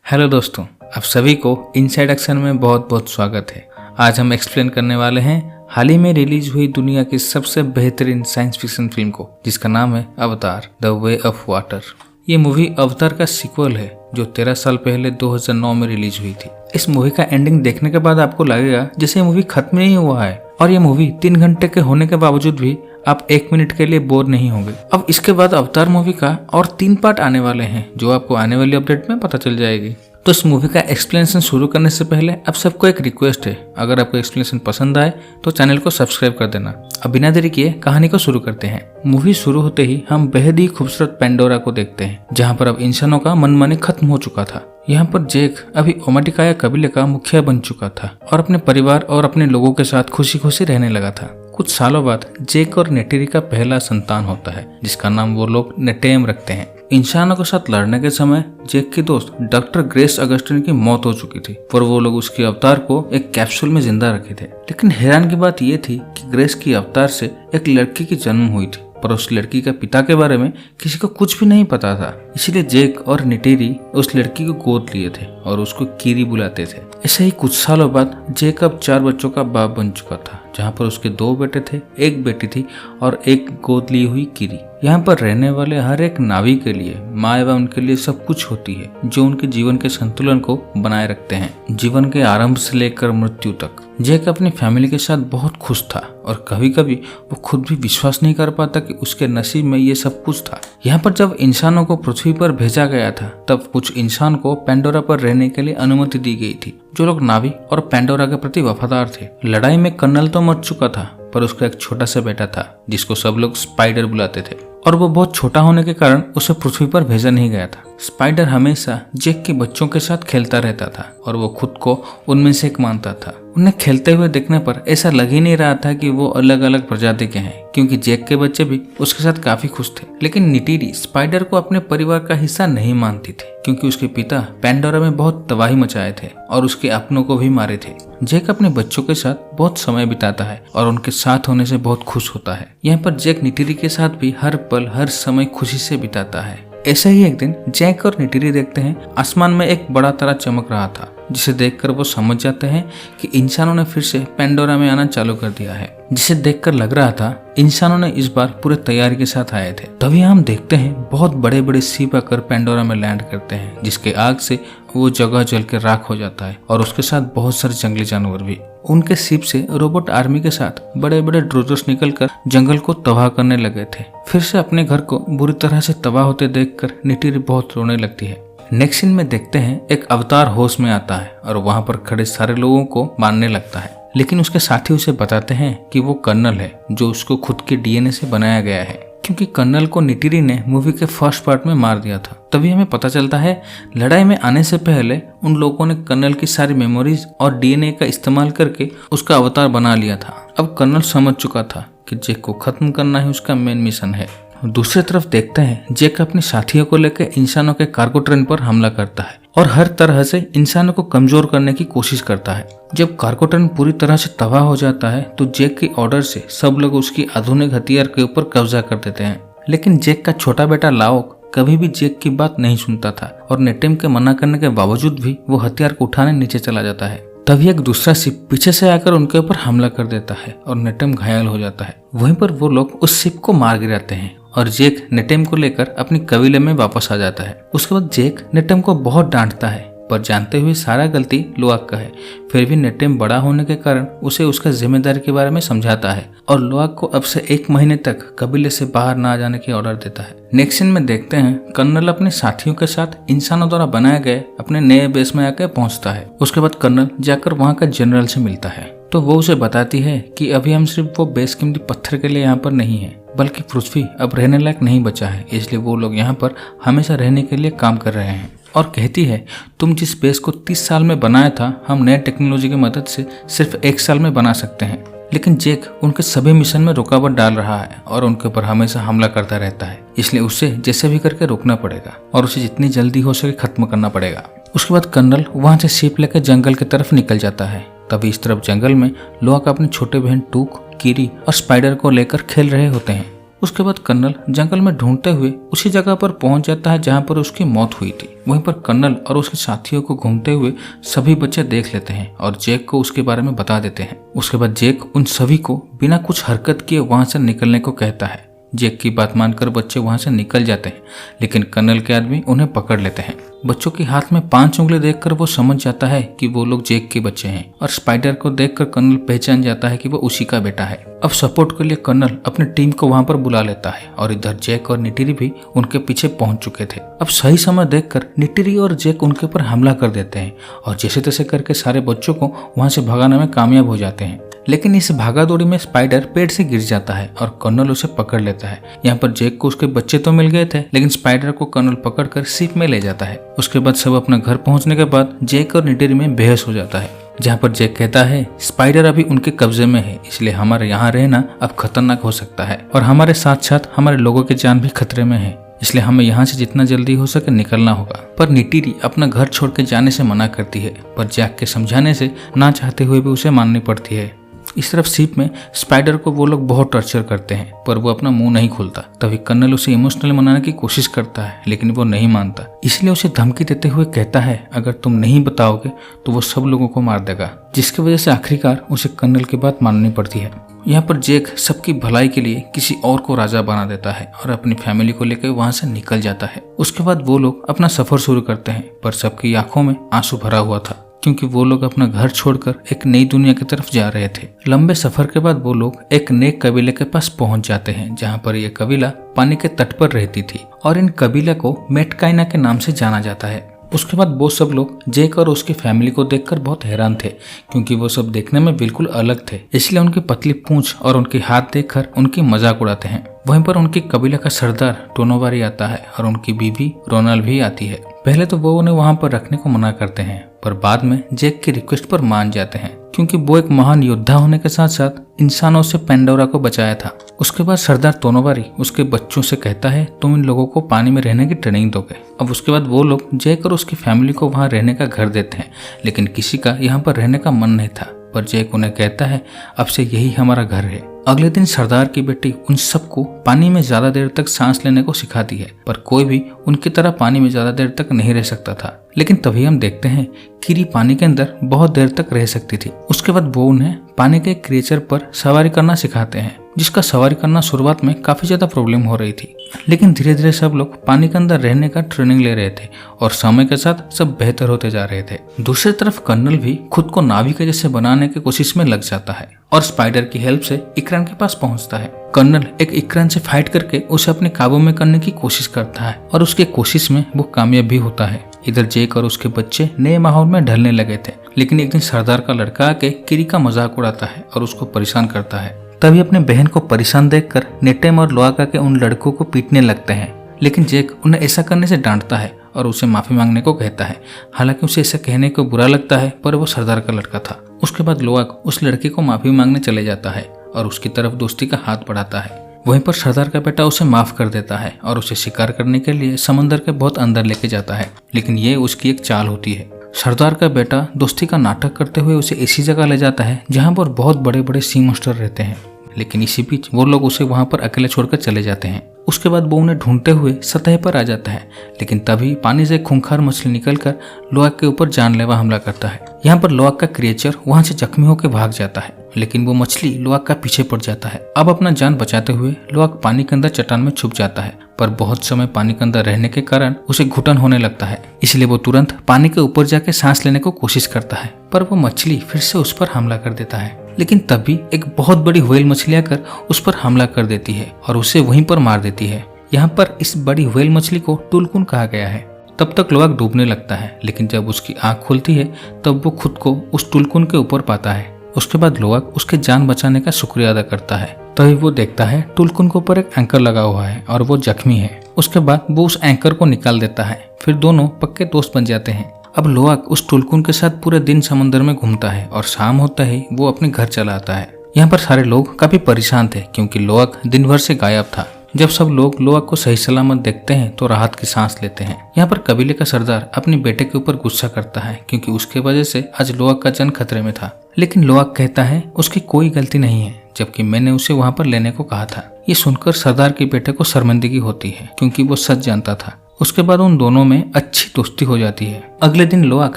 Hello दोस्तों, आप सभी को इनसाइड एक्शन में बहुत बहुत स्वागत है। आज हम एक्सप्लेन करने वाले हैं हाल ही में रिलीज हुई दुनिया की सबसे बेहतरीन साइंस फिक्शन फिल्म को, जिसका नाम है अवतार द वे ऑफ वाटर। ये मूवी अवतार का सीक्वल है जो 13 साल पहले 2009 में रिलीज हुई थी। इस मूवी का एंडिंग देखने के बाद आपको लगेगा जैसे ये मूवी खत्म नहीं हुआ है, और ये मूवी 3 घंटे के होने के बावजूद भी आप 1 मिनट के लिए बोर नहीं होंगे। अब इसके बाद अवतार मूवी का और 3 पार्ट आने वाले हैं जो आपको आने वाली अपडेट में पता चल जाएगी। तो इस मूवी का एक्सप्लेनेशन शुरू करने से पहले आप सबको एक रिक्वेस्ट है, अगर आपको एक्सप्लेनेशन पसंद आए तो चैनल को सब्सक्राइब कर देना। अब बिना देरी किए कहानी को शुरू करते हैं। मूवी शुरू होते ही हम बेहद ही खूबसूरत पेंडोरा को देखते हैं, जहाँ पर अब इंसानों का मनमानी खत्म हो चुका था। यहाँ पर जैक अभी ओमाटिकाया कबीले का मुखिया बन चुका था और अपने परिवार और अपने लोगों के साथ खुशी खुशी रहने लगा था। कुछ सालों बाद जैक और नेटेरी का पहला संतान होता है, जिसका नाम वो लोग नेटेम रखते हैं। इंसानों के साथ लड़ने के समय जैक की दोस्त डॉक्टर ग्रेस अगस्टिन की मौत हो चुकी थी, पर वो लोग उसके अवतार को एक कैप्सूल में जिंदा रखे थे। लेकिन हैरान की बात ये थी कि ग्रेस की अवतार से एक लड़की की जन्म हुई थी, पर उस लड़की के पिता के बारे में किसी को कुछ भी नहीं पता था। इसलिए जैक और नेटेरी उस लड़की को गोद लिए थे और उसको कीरी बुलाते थे। ऐसे ही कुछ सालों बाद जैक अब 4 बच्चों का बाप बन चुका था, जहाँ पर उसके 2 बेटे थे, 1 बेटी थी और एक गोद ली हुई कीरी। यहाँ पर रहने वाले हर एक नावी के लिए माँ एवं उनके लिए सब कुछ होती है, जो उनके जीवन के संतुलन को बनाए रखते हैं, जीवन के आरंभ से लेकर मृत्यु तक। जैक अपनी फैमिली के साथ बहुत खुश था और कभी कभी वो खुद भी विश्वास नहीं कर पाता कि उसके नसीब में ये सब कुछ था। यहाँ पर जब इंसानों को पृथ्वी पर भेजा गया था, तब कुछ इंसान को पेंडोरा पर रहने के लिए अनुमति दी गई थी, जो लोग नावी और पेंडोरा के प्रति वफादार थे। लड़ाई में कर्नल तो मर चुका था, पर उसका एक छोटा सा बेटा था जिसको सब लोग स्पाइडर बुलाते थे, और वो बहुत छोटा होने के कारण उसे पृथ्वी पर भेजा नहीं गया था। स्पाइडर हमेशा जैक के बच्चों के साथ खेलता रहता था और वो खुद को उनमें से एक मानता था। उन्हें खेलते हुए देखने पर ऐसा लग ही नहीं रहा था कि वो अलग अलग प्रजाति के हैं, क्योंकि जैक के बच्चे भी उसके साथ काफी खुश थे। लेकिन नेटेरी स्पाइडर को अपने परिवार का हिस्सा नहीं मानती थी, क्योंकि उसके पिता पेंडोरा में बहुत तबाही मचाए थे और उसके अपनों को भी मारे थे। जैक अपने बच्चों के साथ बहुत समय बिताता है और उनके साथ होने से बहुत खुश होता है। यहाँ पर जैक नेटेरी के साथ भी हर पल हर समय खुशी से बिताता है। ऐसे ही एक दिन जैक और नेटेरी देखते हैं आसमान में एक बड़ा तारा चमक रहा था, जिसे देखकर वो समझ जाते हैं कि इंसानों ने फिर से पेंडोरा में आना चालू कर दिया है। जिसे देखकर लग रहा था इंसानों ने इस बार पूरे तैयारी के साथ आए थे। तभी हम देखते हैं बहुत बड़े बड़े शिप आकर पेंडोरा में लैंड करते हैं, जिसके आग से वो जगह जल के राख हो जाता है और उसके साथ बहुत सारे जंगली जानवर भी। उनके शिप से रोबोट आर्मी के साथ बड़े बड़े ड्रोजर्स निकलकर जंगल को तबाह करने लगे थे। फिर से अपने घर को बुरी तरह से तबाह होते देखकर नेटेरी बहुत रोने लगती है। नेक्स्ट सीन में देखते हैं एक अवतार होश में आता है और वहां पर खड़े सारे लोगों को मारने लगता है, लेकिन उसके साथी उसे बताते हैं कि वो कर्नल है, जो उसको खुद के डीएनए से बनाया गया है, क्योंकि कर्नल को नेटेरी ने मूवी के फर्स्ट पार्ट में मार दिया था। तभी हमें पता चलता है लड़ाई में आने से पहले उन लोगों ने कर्नल की सारी मेमोरीज और डीएनए का इस्तेमाल करके उसका अवतार बना लिया था। अब कर्नल समझ चुका था कि जैक को खत्म करना ही उसका मेन मिशन है। दूसरी तरफ देखते हैं जैक अपने साथियों को लेकर इंसानों के कार्गो ट्रेन पर हमला करता है और हर तरह से इंसानों को कमजोर करने की कोशिश करता है। जब कार्गो ट्रेन पूरी तरह से तबाह हो जाता है तो जैक के ऑर्डर से सब लोग उसकी आधुनिक हथियार के ऊपर कब्जा कर देते हैं। लेकिन जैक का छोटा बेटा लाओक कभी भी जैक की बात नहीं सुनता था और नेटेम के मना करने के बावजूद भी वो हथियार को उठाने नीचे चला जाता है। तभी एक दूसरा शिप पीछे से आकर उनके ऊपर हमला कर देता है और नेटेम घायल हो जाता है। वहीं पर वो लोग उस शिप को मार गिराते हैं और जैक नेटेम को लेकर अपनी कबीले में वापस आ जाता है। उसके बाद जैक नेटेम को बहुत डांटता है, पर जानते हुए सारा गलती लोआक का है। फिर भी नेटेम बड़ा होने के कारण उसे उसका जिम्मेदारी के बारे में समझाता है और लोआक को अब से 1 महीने तक कबीले से बाहर ना जाने की ऑर्डर देता है। नेक्स्ट सीन में देखते हैं कर्नल अपने साथियों के साथ इंसानों द्वारा बनाए गए अपने नए बेस में आकर पहुंचता है। उसके बाद कर्नल जाकर वहां का जनरल से मिलता है, तो वो उसे बताती है कि अभी हम सिर्फ वो बेसकीमती पत्थर के लिए यहाँ पर नहीं है, बल्कि पृथ्वी अब रहने लायक नहीं बचा है, इसलिए वो लोग यहाँ पर हमेशा रहने के लिए काम कर रहे हैं। और कहती है तुम जिस बेस को 30 साल में बनाया था, हम नए टेक्नोलॉजी की मदद से सिर्फ 1 साल में बना सकते हैं। लेकिन जैक उनके सभी मिशन में रुकावट डाल रहा है और उनके ऊपर हमेशा हमला करता रहता है, इसलिए उसे जैसे भी करके रोकना पड़ेगा और उसे जितनी जल्दी हो सके खत्म करना पड़ेगा। उसके बाद कर्नल वहां से शिप लेकर जंगल की तरफ निकल जाता है। तभी इस तरफ जंगल में लोआक अपनी छोटे बहन टूक, कीरी और स्पाइडर को लेकर खेल रहे होते हैं। उसके बाद कर्नल जंगल में ढूंढते हुए उसी जगह पर पहुंच जाता है जहां पर उसकी मौत हुई थी। वहीं पर कर्नल और उसके साथियों को घूमते हुए सभी बच्चे देख लेते हैं और जैक को उसके बारे में बता देते हैं। उसके बाद जैक उन सभी को बिना कुछ हरकत किए वहां से निकलने को कहता है। जैक की बात मानकर बच्चे वहां से निकल जाते हैं, लेकिन कर्नल के आदमी उन्हें पकड़ लेते हैं। बच्चों के हाथ में 5 उंगली देखकर वो समझ जाता है कि वो लोग जैक के बच्चे हैं और स्पाइडर को देखकर कर्नल पहचान जाता है कि वो उसी का बेटा है। अब सपोर्ट के लिए कर्नल अपनी टीम को वहां पर बुला लेता है और इधर जैक और निटिरी भी उनके पीछे पहुंच चुके थे। अब सही समय देखकर निटिरी और जैक उनके ऊपर हमला कर देते हैं और जैसे तैसे करके सारे बच्चों को वहां से भगाने में कामयाब हो जाते हैं। लेकिन इस भागादौड़ी में स्पाइडर पेड़ से गिर जाता है और कर्नल उसे पकड़ लेता है। यहाँ पर जैक को उसके बच्चे तो मिल गए थे, लेकिन स्पाइडर को कर्नल पकड़कर शिप में ले जाता है। उसके बाद सब अपना घर पहुंचने के बाद जैक और निटिरी में बहस हो जाता है, जहाँ पर जैक कहता है स्पाइडर अभी उनके कब्जे में है, इसलिए हमारे यहाँ रहना अब खतरनाक हो सकता है और हमारे साथ साथ हमारे लोगों की जान भी खतरे में है, इसलिए हमें यहाँ से जितना जल्दी हो सके निकलना होगा। पर निटिरी अपना घर छोड़ के जाने से मना करती है, पर जैक के समझाने से ना चाहते हुए भी उसे माननी पड़ती है। इस तरफ शिप में स्पाइडर को वो लोग बहुत टॉर्चर करते हैं, पर वो अपना मुंह नहीं खोलता। तभी कर्नल उसे इमोशनली मनाने की कोशिश करता है, लेकिन वो नहीं मानता। इसलिए उसे धमकी देते हुए कहता है अगर तुम नहीं बताओगे तो वो सब लोगों को मार देगा, जिसकी वजह से आखिरकार उसे कर्नल की बात माननी पड़ती है। यहाँ पर जैक सबकी भलाई के लिए किसी और को राजा बना देता है और अपनी फैमिली को लेकर वहां से निकल जाता है। उसके बाद वो लोग अपना सफर शुरू करते हैं, पर सबकी आंखों में आंसू भरा हुआ था, क्योंकि वो लोग अपना घर छोड़कर एक नई दुनिया की तरफ जा रहे थे। लंबे सफर के बाद वो लोग एक नेक कबीले के पास पहुंच जाते हैं, जहां पर यह कबीला पानी के तट पर रहती थी और इन कबीले को मेटकाइना के नाम से जाना जाता है। उसके बाद वो सब लोग जैक और उसकी फैमिली को देखकर बहुत हैरान थे, क्योंकि वो सब देखने में बिल्कुल अलग थे, इसलिए उनकी पतली पूंछ और उनके हाथ देखकर उनकी मजाक उड़ाते हैं। वहीं पर उनकी कबीला का सरदार टोनोवारी आता है और उनकी बीवी रोनाल भी आती है। पहले तो वो उन्हें वहां पर रखने को मना करते हैं, पर बाद में जैक की रिक्वेस्ट पर मान जाते हैं, क्योंकि वो एक महान योद्धा होने के साथ साथ इंसानों से पेंडोरा को बचाया था। उसके बाद सरदार टोनोवारी उसके बच्चों से कहता है तुम इन लोगों को पानी में रहने की ट्रेनिंग दोगे। अब उसके बाद वो लोग जैक और उसकी फैमिली को वहां रहने का घर देते हैं, लेकिन किसी का यहाँ पर रहने का मन नहीं था। पर जैक उन्हें कहता है अब से यही हमारा घर है। अगले दिन सरदार की बेटी उन सबको पानी में ज्यादा देर तक सांस लेने को सिखाती है, पर कोई भी उनकी तरह पानी में ज्यादा देर तक नहीं रह सकता था। लेकिन तभी हम देखते हैं किरी पानी के अंदर बहुत देर तक रह सकती थी। उसके बाद वो उन्हें पानी के क्रिएचर पर सवारी करना सिखाते हैं, जिसका सवारी करना शुरुआत में काफी ज्यादा प्रॉब्लम हो रही थी, लेकिन धीरे धीरे सब लोग पानी के अंदर रहने का ट्रेनिंग ले रहे थे और समय के साथ सब बेहतर होते जा रहे थे। दूसरी तरफ कर्नल भी खुद को नाविक जैसे बनाने की कोशिश में लग जाता है और स्पाइडर की हेल्प से इकरान के पास पहुंचता है। कर्नल एक इकरान से फाइट करके उसे अपने काबू में करने की कोशिश करता है और उसके कोशिश में वो कामयाब भी होता है। इधर जैक और उसके बच्चे नए माहौल में ढलने लगे थे, लेकिन एक दिन सरदार का लड़का आके किरी का मजाक उड़ाता है और उसको परेशान करता है। तभी अपने बहन को परेशान देखकर नेटेम और लोआका के उन लड़कों को पीटने लगते हैं, लेकिन जैक उन्हें ऐसा करने से डांटता है और उसे माफी मांगने को कहता है। हालांकि उसे ऐसा कहने को बुरा लगता है, पर वो सरदार का लड़का था। उसके बाद लोआक उस लड़के को माफी मांगने चले जाता है और उसकी तरफ दोस्ती का हाथ बढ़ाता है। वहीं पर सरदार का बेटा उसे माफ कर देता है और उसे शिकार करने के लिए समंदर के बहुत अंदर लेके जाता है, लेकिन ये उसकी एक चाल होती है। सरदार का बेटा दोस्ती का नाटक करते हुए उसे ऐसी जगह ले जाता है जहां पर बहुत बड़े बड़े सी मॉन्स्टर रहते हैं, लेकिन इसी बीच वो लोग उसे वहां पर अकेले छोड़कर चले जाते हैं। उसके बाद वो उन्हें ढूंढते हुए सतह पर आ जाता है, लेकिन तभी पानी से खूंखार मछली निकलकर लोआक के ऊपर जानलेवा हमला करता है। यहाँ पर लोआक का क्रिएचर वहां से जख्मी होकर भाग जाता है, लेकिन वो मछली लोआक का पीछे पड़ जाता है। अब अपना जान बचाते हुए लोआक पानी के अंदर चट्टान में छुप जाता है, पर बहुत समय पानी के अंदर रहने के कारण उसे घुटन होने लगता है, इसलिए वो तुरंत पानी के ऊपर जाके सांस लेने को कोशिश करता है, पर वो मछली फिर से उस पर हमला कर देता है। लेकिन तभी एक बहुत बड़ी व्हेल मछली आकर उस पर हमला कर देती है और उसे वहीं पर मार देती है। यहाँ पर इस बड़ी व्हेल मछली को टुलकुन कहा गया है। तब तक लोआक डूबने लगता है, लेकिन जब उसकी आंख खुलती है तब वो खुद को उस टुलकुन के ऊपर पाता है। उसके बाद लोआक उसके जान बचाने का शुक्रिया अदा करता है। तभी वो देखता है टुलकुन के ऊपर एक एंकर लगा हुआ है और वो जख्मी है। उसके बाद वो उस एंकर को निकाल देता है, फिर दोनों पक्के दोस्त बन जाते हैं। अब लोआक उस टुलकुन के साथ पूरे दिन समंदर में घूमता है और शाम होता ही वो अपने घर चला आता है। यहाँ पर सारे लोग काफी परेशान थे, क्योंकि लोआक दिन भर से गायब था। जब सब लोग लोआक को सही सलामत देखते हैं तो राहत की सांस लेते हैं। यहाँ पर कबीले का सरदार अपने बेटे के ऊपर गुस्सा करता है, क्योंकि उसके वजह से आज लोआक का जान खतरे में था। लेकिन लोआक कहता है उसकी कोई गलती नहीं है, जबकि मैंने उसे वहाँ पर लेने को कहा था। ये सुनकर सरदार के बेटे को शर्मिंदगी होती है क्योंकि वो सच जानता था। उसके बाद उन दोनों में अच्छी दोस्ती हो जाती है। अगले दिन लोअक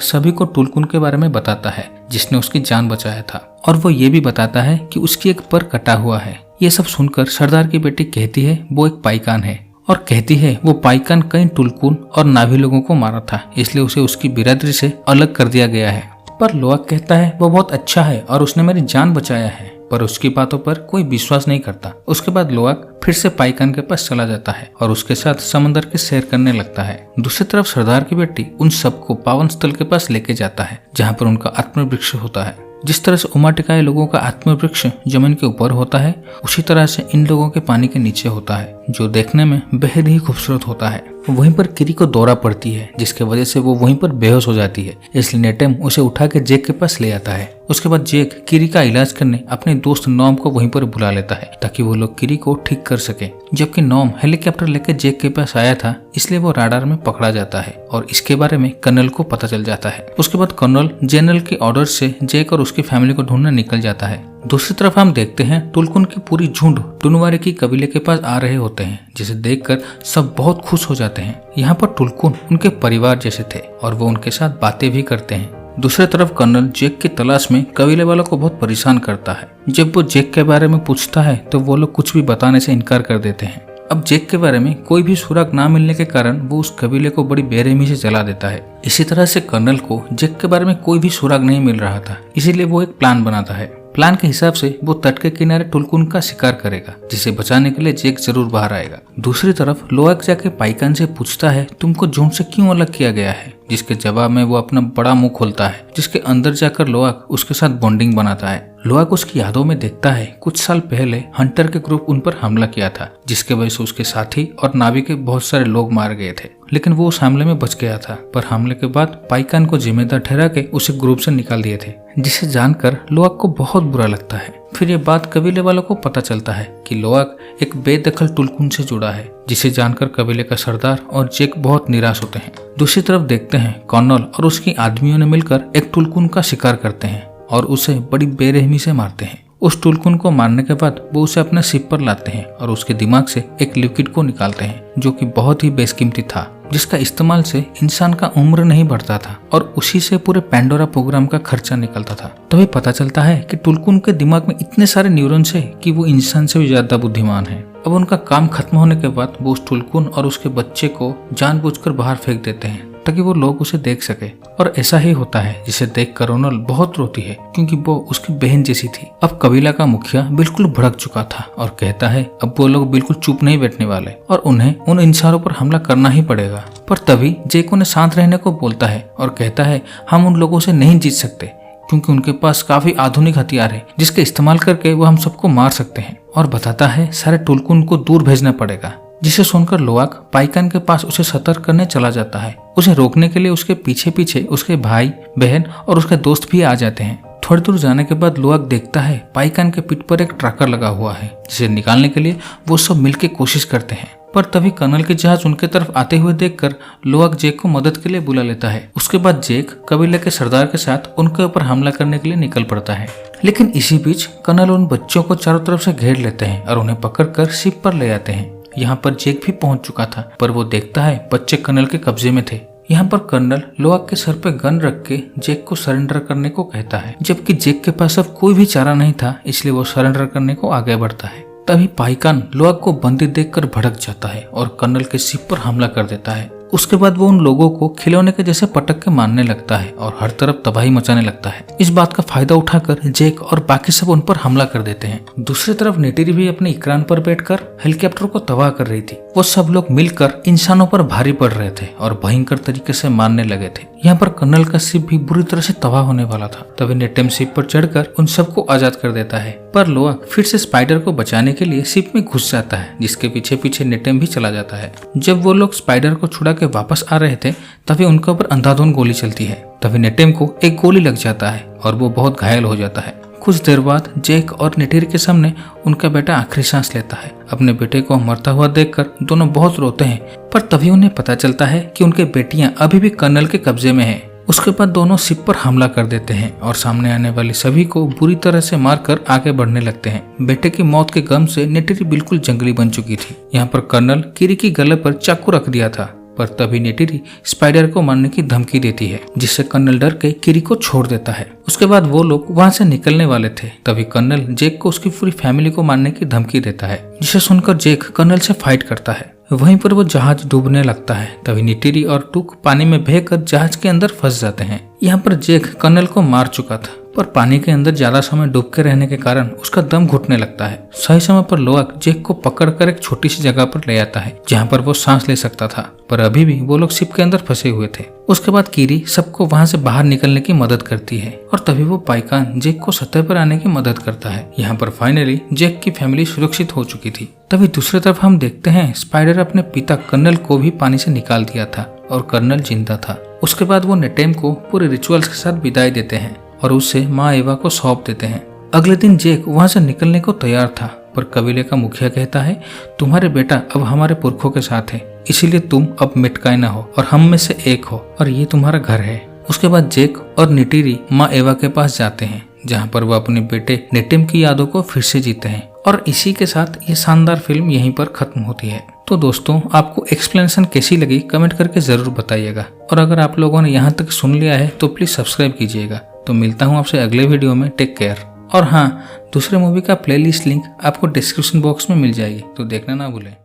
सभी को टुलकुन के बारे में बताता है जिसने उसकी जान बचाया था, और वो ये भी बताता है कि उसकी एक पर कटा हुआ है। ये सब सुनकर सरदार की बेटी कहती है वो एक पाइकान है, और कहती है वो पाइकान कई टुलकुन और नाभी लोगों को मारा था, इसलिए उसे उसकी बिरादरी से अलग कर दिया गया है। पर लोअक कहता है वो बहुत अच्छा है और उसने मेरी जान बचाया है, पर उसकी बातों पर कोई विश्वास नहीं करता। उसके बाद लोअक फिर से पाइकान के पास चला जाता है और उसके साथ समंदर की सैर करने लगता है। दूसरी तरफ सरदार की बेटी उन सबको पावन स्थल के पास लेके जाता है जहाँ पर उनका आत्मवृक्ष होता है। जिस तरह से उमाटिकाए लोगों का आत्मवृक्ष जमीन के ऊपर होता है, उसी तरह से इन लोगों के पानी के नीचे होता है, जो देखने में बेहद ही खूबसूरत होता है। वहीं पर किरी को दौरा पड़ती है जिसके वजह से वो वहीं पर बेहोश हो जाती है, इसलिए नेटेम उसे उठा के जेक के पास ले आता है। उसके बाद जेक किरी का इलाज करने अपने दोस्त नॉम को वहीं पर बुला लेता है ताकि वो लोग किरी को ठीक कर सके। जबकि नॉम हेलीकॉप्टर लेकर जेक के पास आया था, इसलिए वो राडार में पकड़ा जाता है और इसके बारे में कर्नल को पता चल जाता है। उसके बाद कर्नल जनरल के ऑर्डर से जेक और उसकी फैमिली को ढूंढने निकल जाता है। दूसरी तरफ हम देखते हैं टुलकुन की पूरी झुंड टुनवारे की कबीले के पास आ रहे होते हैं, जिसे देखकर सब बहुत खुश हो जाते हैं। यहाँ पर टुलकुन उनके परिवार जैसे थे और वो उनके साथ बातें भी करते हैं। दूसरी तरफ कर्नल जेक की तलाश में कबीले वालों को बहुत परेशान करता है। जब वो जेक के बारे में पूछता है तो वो लोग कुछ भी बताने से इनकार कर देते हैं। अब जेक के बारे में कोई भी सुराग ना मिलने के कारण वो उस कबीले को बड़ी बेरहमी से जला देता है। इसी तरह से कर्नल को जेक के बारे में कोई भी सुराग नहीं मिल रहा था, इसीलिए वो एक प्लान बनाता है। प्लान के हिसाब से वो तट के किनारे टुलकुन का शिकार करेगा, जिसे बचाने के लिए जेक जरूर बाहर आएगा। दूसरी तरफ लोअक जाके पाइकान से पूछता है तुमको झुंड से क्यों अलग किया गया है, जिसके जवाब में वो अपना बड़ा मुंह खोलता है, जिसके अंदर जाकर लोअक उसके साथ बॉन्डिंग बनाता है। लोअक उसकी यादों में देखता है कुछ साल पहले हंटर के ग्रुप उन पर हमला किया था, जिसके वजह से उसके साथी और नावी के बहुत सारे लोग मार गए थे, लेकिन वो उस हमले में बच गया था। पर हमले के बाद पाइकान को जिम्मेदार ठहरा के उसे ग्रुप से निकाल दिए थे, जिसे जानकर लोअक को बहुत बुरा लगता है। फिर ये बात कबीले वालों को पता चलता है कि लोअक एक बेदखल टुलकुन से जुड़ा है, जिसे जानकर कबीले का सरदार और जेक बहुत निराश होते हैं। दूसरी तरफ देखते हैं कर्नल और उसकी आदमियों ने मिलकर एक टुलकुन का शिकार करते हैं और उसे बड़ी बेरहमी से मारते हैं। उस टुलकुन को मारने के बाद वो उसे अपने शिप पर लाते हैं और उसके दिमाग से एक लिक्विड को निकालते हैं, जो कि बहुत ही बेशकीमती था, जिसका इस्तेमाल से इंसान का उम्र नहीं बढ़ता था और उसी से पूरे पैंडोरा प्रोग्राम का खर्चा निकलता था। तभी पता चलता है कि टुलकुन के दिमाग में इतने सारे न्यूरॉन्स है कि वो इंसान से भी ज्यादा बुद्धिमान है। अब उनका काम खत्म होने के बाद वो उस टुलकुन और उसके बच्चे को जानबूझकर बाहर फेंक देते हैं ताकि वो लोग उसे देख सके, और ऐसा ही होता है, जिसे देख कर रोनल बहुत रोती है क्योंकि वो उसकी बहन जैसी थी। अब कबीला का मुखिया बिल्कुल भड़क चुका था और कहता है अब वो लोग बिल्कुल चुप नहीं बैठने वाले और उन्हें उन इंसानों पर हमला करना ही पड़ेगा। पर तभी जेक उन्हें शांत रहने को बोलता है और कहता है हम उन लोगों से नहीं जीत सकते क्योंकि उनके पास काफी आधुनिक हथियार है जिसके इस्तेमाल करके वो हम सबको मार सकते हैं, और बताता है सारे टुलकुन को दूर भेजना पड़ेगा। जिसे सुनकर लोअक पाइकान के पास उसे सतर्क करने चला जाता है। उसे रोकने के लिए उसके पीछे पीछे उसके भाई बहन और उसके दोस्त भी आ जाते हैं। थोड़ी दूर जाने के बाद लोअक देखता है पाइकान के पीठ पर एक ट्रैकर लगा हुआ है, जिसे निकालने के लिए वो सब मिलकर कोशिश करते हैं। पर तभी कर्नल के जहाज उनके तरफ आते हुए देखकर लोअक जेक को मदद के लिए बुला लेता है। उसके बाद जेक कबीले के सरदार के साथ उनके ऊपर हमला करने के लिए निकल पड़ता है, लेकिन इसी बीच कर्नल उन बच्चों को चारों तरफ से घेर लेते हैं और उन्हें पकड़कर शिप पर ले आते हैं। यहाँ पर जेक भी पहुंच चुका था, पर वो देखता है बच्चे कर्नल के कब्जे में थे। यहाँ पर कर्नल लोअक के सर पे गन रख के जेक को सरेंडर करने को कहता है, जबकि जेक के पास अब कोई भी चारा नहीं था, इसलिए वो सरेंडर करने को आगे बढ़ता है। तभी पाइकान लोअक को बंदी देखकर भड़क जाता है और कर्नल के शिप पर हमला कर देता है। उसके बाद वो उन लोगों को खिलौने के जैसे पटक के मारने लगता है और हर तरफ तबाही मचाने लगता है। इस बात का फायदा उठाकर जेक और बाकी सब उन पर हमला कर देते हैं। दूसरी तरफ नेटेरी भी अपने इकरान पर बैठकर हेलीकॉप्टर को तबाह कर रही थी। वो सब लोग मिलकर इंसानों पर भारी पड़ रहे थे और भयंकर तरीके से मारने लगे थे। यहाँ पर कर्नल का शिप भी बुरी तरह से तबाह होने वाला था। तभी नेटेम शिप पर चढ़कर उन सबको आजाद कर देता है, पर लोअक फिर से स्पाइडर को बचाने के लिए शिप में घुस जाता है, जिसके पीछे पीछे नेटेम भी चला जाता है। जब वो लोग स्पाइडर को छुड़ा के वापस आ रहे थे तभी उनके ऊपर अंधाधुंध गोली चलती है। तभी नेटेम को एक गोली लग जाता है और वो बहुत घायल हो जाता है। कुछ देर बाद जेक और नेटेरी के सामने उनका बेटा आखिरी सांस लेता है। अपने बेटे को मरता हुआ देखकर दोनों बहुत रोते हैं, पर तभी उन्हें पता चलता है कि उनके बेटियां अभी भी कर्नल के कब्जे में हैं। उसके बाद दोनों शिप पर हमला कर देते हैं और सामने आने वाली सभी को बुरी तरह से मारकर आगे बढ़ने लगते हैं। बेटे की मौत के गम से नेटेरी बिल्कुल जंगली बन चुकी थी। यहाँ पर कर्नल किरी की गले पर चाकू रख दिया था, पर तभी नेटेरी स्पाइडर को मारने की धमकी देती है, जिससे कर्नल डर के किरी को छोड़ देता है। उसके बाद वो लोग वहाँ से निकलने वाले थे, तभी कर्नल जेक को उसकी पूरी फैमिली को मारने की धमकी देता है, जिसे सुनकर जेक कर्नल से फाइट करता है। वहीं पर वो जहाज डूबने लगता है, तभी नेटेरी और टूक पानी में बहकर जहाज के अंदर फंस जाते हैं। यहाँ पर जेक कर्नल को मार चुका था, पर पानी के अंदर ज्यादा समय डूब के रहने के कारण उसका दम घुटने लगता है। सही समय पर लोअक जेक को पकड़कर एक छोटी सी जगह पर ले आता है, जहाँ पर वो सांस ले सकता था, पर अभी भी वो लोग शिप के अंदर फंसे हुए थे। उसके बाद किरी सबको वहाँ से बाहर निकलने की मदद करती है और तभी वो पाइकान जेक को सतह पर आने की मदद करता है। यहाँ पर फाइनली जेक की फैमिली सुरक्षित हो चुकी थी। तभी दूसरी तरफ हम देखते हैं स्पाइडर अपने पिता कर्नल को भी पानी से निकाल दिया था और कर्नल जिंदा था। उसके बाद वो नेटेम को पूरे रिचुअल्स के साथ विदाई देते हैं और उससे माँ एवा को सौंप देते हैं। अगले दिन जेक वहाँ से निकलने को तैयार था, पर कबीले का मुखिया कहता है तुम्हारे बेटा अब हमारे पुरखों के साथ है, इसीलिए तुम अब मिटकाइना हो और हम में से एक हो और ये तुम्हारा घर है। उसके बाद जेक और नेटेरी माँ एवा के पास जाते हैं, जहाँ पर वो अपने बेटे नेटेम की यादों को फिर से जीते हैं। और इसी के साथ ये शानदार फिल्म यहीं पर खत्म होती है। तो दोस्तों, आपको एक्सप्लेनेशन कैसी लगी कमेंट करके जरूर बताइएगा, और अगर आप लोगों ने यहाँ तक सुन लिया है तो प्लीज सब्सक्राइब कीजिएगा। तो मिलता हूँ आपसे अगले वीडियो में। Take care. और हाँ, दूसरे मूवी का प्लेलिस्ट लिंक आपको डिस्क्रिप्शन बॉक्स में मिल जाएगी, तो देखना ना भूलें।